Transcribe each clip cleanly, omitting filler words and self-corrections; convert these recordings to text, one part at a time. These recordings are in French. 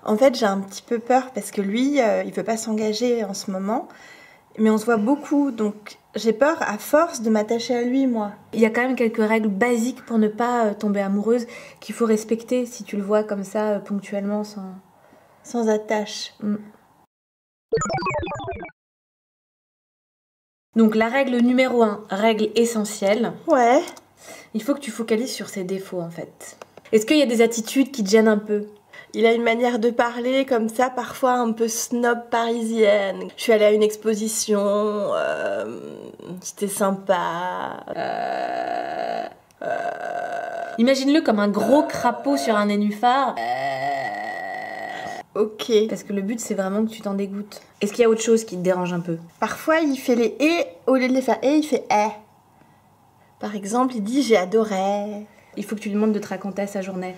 En fait, j'ai un petit peu peur parce que lui, il veut pas s'engager en ce moment. Mais on se voit beaucoup, donc j'ai peur à force de m'attacher à lui, moi. Il y a quand même quelques règles basiques pour ne pas tomber amoureuse qu'il faut respecter si tu le vois comme ça ponctuellement sans attache. Donc la règle numéro 1, règle essentielle. Ouais. Il faut que tu focalises sur ses défauts en fait. Est-ce qu'il y a des attitudes qui te gênent un peu ? Il a une manière de parler comme ça, parfois un peu snob parisienne. Je suis allée à une exposition, c'était sympa. Imagine-le comme un gros crapaud sur un nénuphar. Ok. Parce que le but, c'est vraiment que tu t'en dégoûtes. Est-ce qu'il y a autre chose qui te dérange un peu ? Parfois, il fait les « et », au lieu de les faire « et », il fait « eh ». Par exemple, il dit « j'ai adoré ». Il faut que tu lui demandes de te raconter sa journée.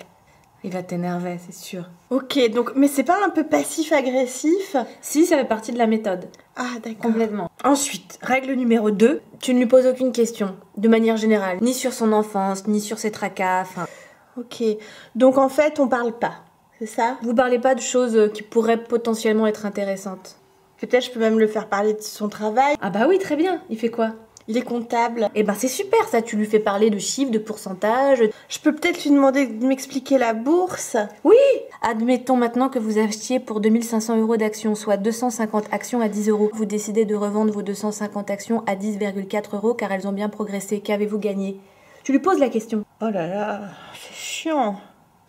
Il va t'énerver, c'est sûr. Ok, donc, mais c'est pas un peu passif-agressif ? Si, ça fait partie de la méthode. Ah, d'accord. Complètement. Ensuite, règle numéro 2, tu ne lui poses aucune question, de manière générale. Ni sur son enfance, ni sur ses tracas, enfin... Ok, donc en fait, on parle pas, c'est ça ? Vous parlez pas de choses qui pourraient potentiellement être intéressantes. Peut-être je peux même le faire parler de son travail. Ah bah oui, très bien. Il fait quoi ? Il est comptable. Eh ben c'est super ça, tu lui fais parler de chiffres, de pourcentages. Je peux peut-être lui demander de m'expliquer la bourse. Oui. Admettons maintenant que vous achetiez pour 2500 € d'actions, soit 250 actions à 10 €. Vous décidez de revendre vos 250 actions à 10,4 € car elles ont bien progressé. Qu'avez-vous gagné ? Tu lui poses la question. Oh là là, c'est chiant.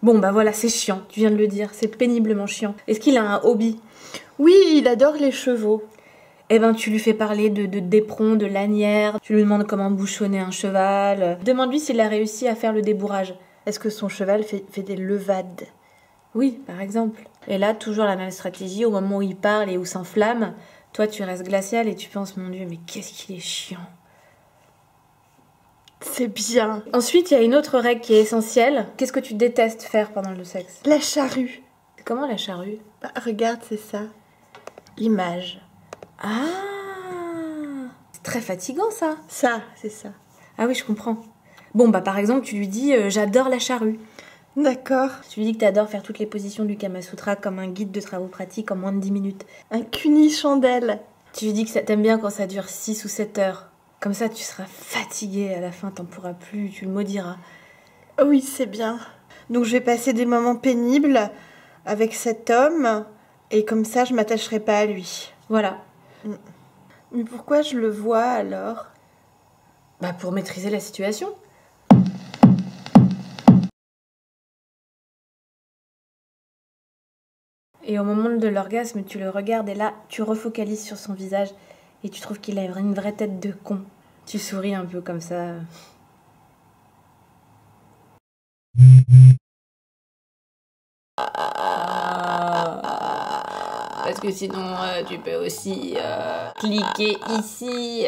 Bon bah voilà, c'est chiant, tu viens de le dire, c'est péniblement chiant. Est-ce qu'il a un hobby ? Oui, il adore les chevaux. Eh ben, tu lui fais parler d'éperon, de lanière, tu lui demandes comment bouchonner un cheval. Demande-lui s'il a réussi à faire le débourrage. Est-ce que son cheval fait des levades ? Oui, par exemple. Et là, toujours la même stratégie, au moment où il parle et où s'enflamme, toi tu restes glacial et tu penses, mon Dieu, mais qu'est-ce qu'il est chiant. C'est bien. Ensuite, il y a une autre règle qui est essentielle. Qu'est-ce que tu détestes faire pendant le sexe ? La charrue. Comment la charrue ? Bah, regarde, c'est ça. L'image. Ah, c'est très fatigant ça. Ça, c'est ça. Ah oui, je comprends. Bon, bah par exemple, tu lui dis j'adore la charrue. D'accord. Tu lui dis que t'adores faire toutes les positions du Kama Sutra comme un guide de travaux pratiques en moins de 10 minutes. Un cuni-chandelle. Tu lui dis que t'aimes bien quand ça dure 6 ou 7 heures. Comme ça, tu seras fatigué à la fin, t'en pourras plus, tu le maudiras. Oui, c'est bien. Donc je vais passer des moments pénibles avec cet homme et comme ça, je m'attacherai pas à lui. Voilà. Mais pourquoi je le vois alors ? Bah pour maîtriser la situation. Et au moment de l'orgasme, tu le regardes et là, tu refocalises sur son visage et tu trouves qu'il a une vraie tête de con. Tu souris un peu comme ça. Parce que sinon, tu peux aussi cliquer ici.